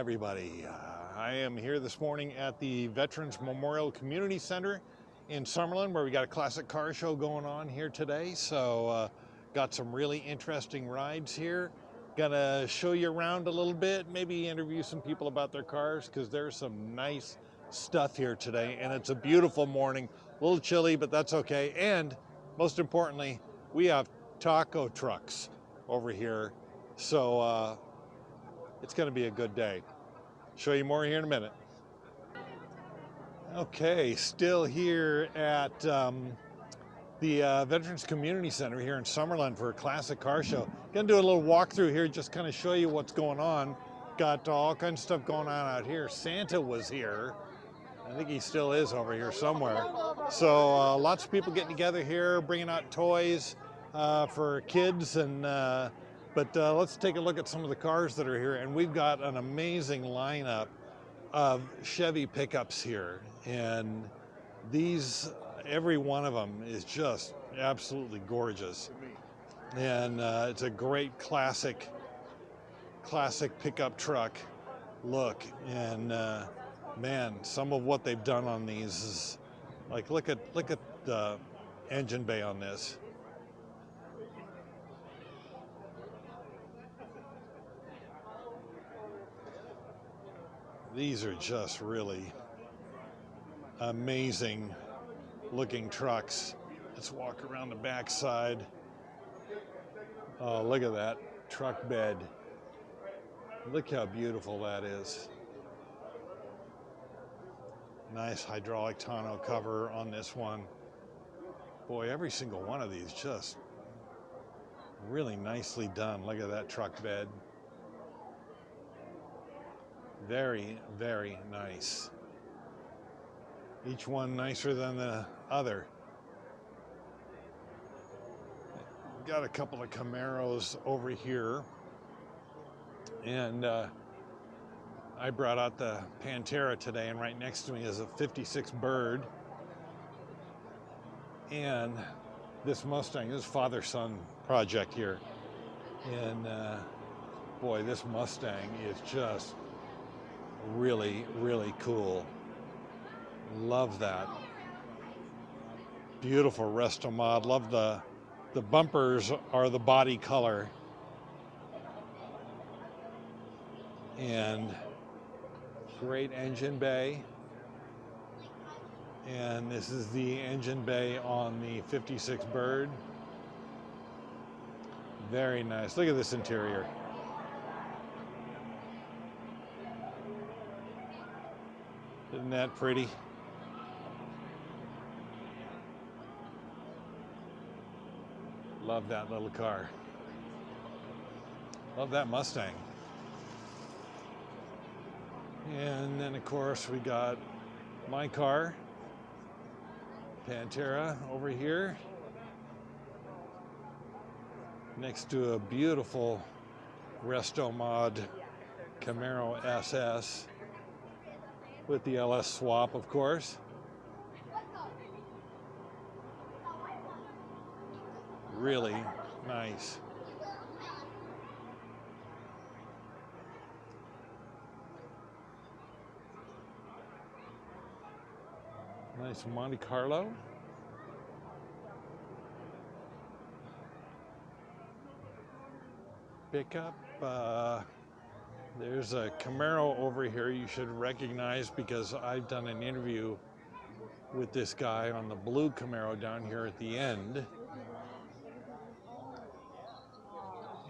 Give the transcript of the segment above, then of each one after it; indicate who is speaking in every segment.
Speaker 1: everybody. I am here this morning at the Veterans Memorial Community Center in Summerlin, where we got a classic car show going on here today. So got some really interesting rides here. Gonna show you around a little bit, maybe interview some people about their cars, because there's some nice stuff here today, and it's a beautiful morning. A little chilly, but that's okay. And most importantly, we have taco trucks over here. So it's going to be a good day. Show you more here in a minute. Okay, still here at the Veterans Community Center here in Summerlin for a classic car show. Gonna do a little walkthrough here, just kind of show you what's going on. Got all kinds of stuff going on out here. Santa was here. I think he still is over here somewhere. So lots of people getting together here, bringing out toys for kids, and but let's take a look at some of the cars that are here. And we've got an amazing lineup of Chevy pickups here, and these, every one of them is just absolutely gorgeous. And it's a great classic pickup truck look. And man, some of what they've done on these is like, look at the engine bay on this. These are just really amazing looking trucks. Let's walk around the back side. Oh, look at that truck bed. Look how beautiful that is. Nice hydraulic tonneau cover on this one. Boy, every single one of these just really nicely done. Look at that truck bed. Very, very nice. Each one nicer than the other. Got a couple of Camaros over here. And I brought out the Pantera today, and right next to me is a 56 Bird. And this Mustang, this father-son project here. And boy, this Mustang is just really, really cool. Love that. Beautiful resto mod. Love the bumpers are the body color. And great engine bay. And this is the engine bay on the 56 Bird. Very nice. Look at this interior. Isn't that pretty? Love that little car. Love that Mustang. And then of course we got my car, Pantera, over here, next to a beautiful resto mod Camaro SS with the LS swap, of course. Really nice. Nice Monte Carlo. Pickup. There's a Camaro over here you should recognize, because I've done an interview with this guy on the blue Camaro down here at the end.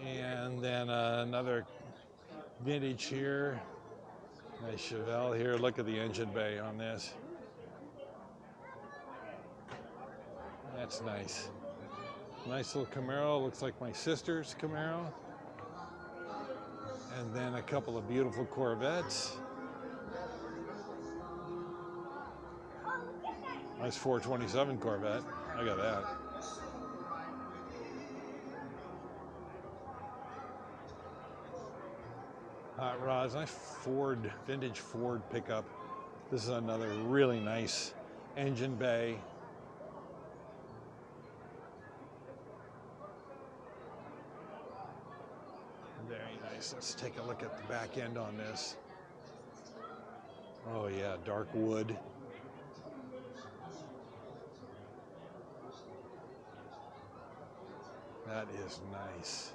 Speaker 1: And then another vintage here. Nice Chevelle here. Look at the engine bay on this. That's nice. Nice little Camaro. Looks like my sister's Camaro. And then a couple of beautiful Corvettes. Nice 427 Corvette. Look at that. Hot rods. Nice Ford, vintage Ford pickup. This is another really nice engine bay. Very nice. Let's take a look at the back end on this. Oh yeah, dark wood. That is nice.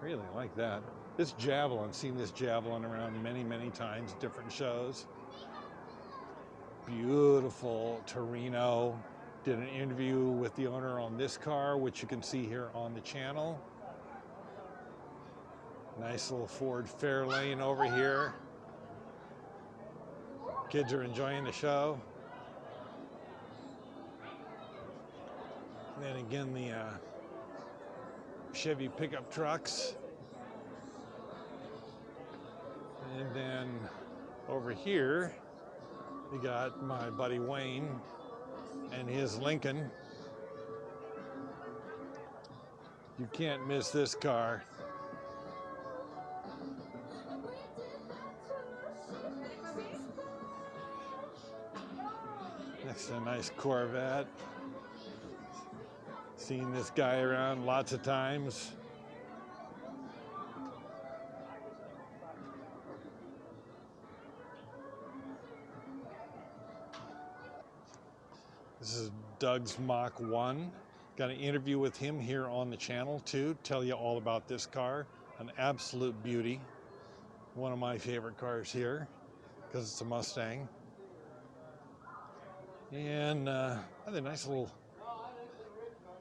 Speaker 1: Really like that. This Javelin, seen this Javelin around many, many times, different shows. Beautiful Torino. Did an interview with the owner on this car, which you can see here on the channel. Nice little Ford Fairlane over here. Kids are enjoying the show. And then again, the Chevy pickup trucks. And then over here, we got my buddy Wayne and his Lincoln. You can't miss this car. Next to a nice Corvette. Seen this guy around lots of times. This is Doug's Mach 1. Got an interview with him here on the channel too. Tell you all about this car. An absolute beauty. One of my favorite cars here because it's a Mustang. And a nice little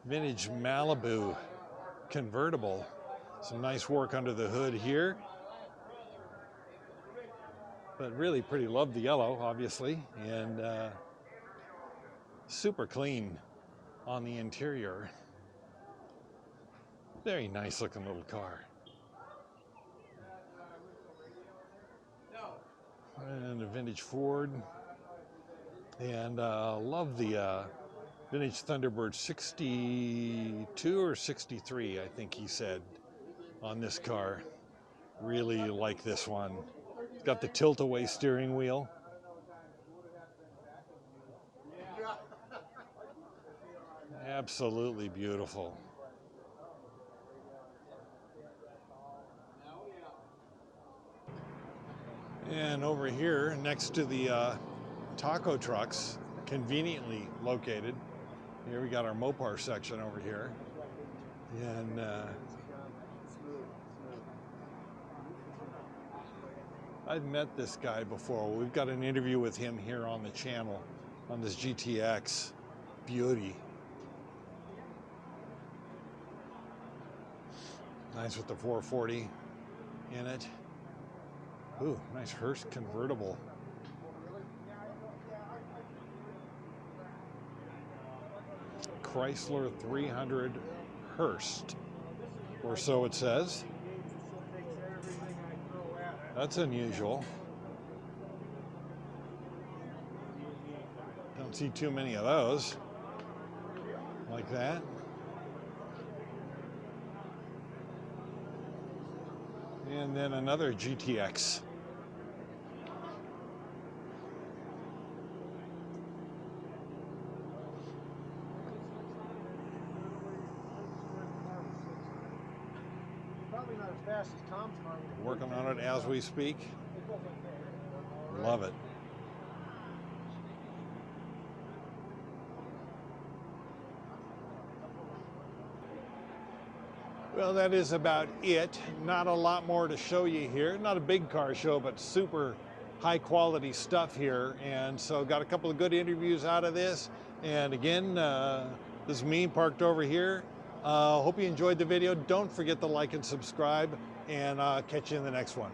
Speaker 1: vintage Malibu convertible. Some nice work under the hood here. But really pretty. Love the yellow, obviously. And super clean on the interior. Very nice looking little car. And a vintage Ford. And love the vintage Thunderbird 62 or 63, I think he said, on this car. Really like this one. It's got the tilt-away steering wheel. Absolutely beautiful. And over here, next to the taco trucks, conveniently located, here we got our Mopar section over here. And I've met this guy before. We've got an interview with him here on the channel on this GTX beauty. Nice with the 440 in it. Ooh, nice Hearst convertible. Chrysler 300 Hearst, or so it says. That's unusual. Don't see too many of those like that. And then another GTX.
Speaker 2: Probably not as fast as Tom's car.
Speaker 1: Working on it as we speak. Love it. Well, that is about it. Not a lot more to show you here. Not a big car show, but super high quality stuff here. And so got a couple of good interviews out of this. And again, this is me parked over here. Hope you enjoyed the video. Don't forget to like and subscribe, and catch you in the next one.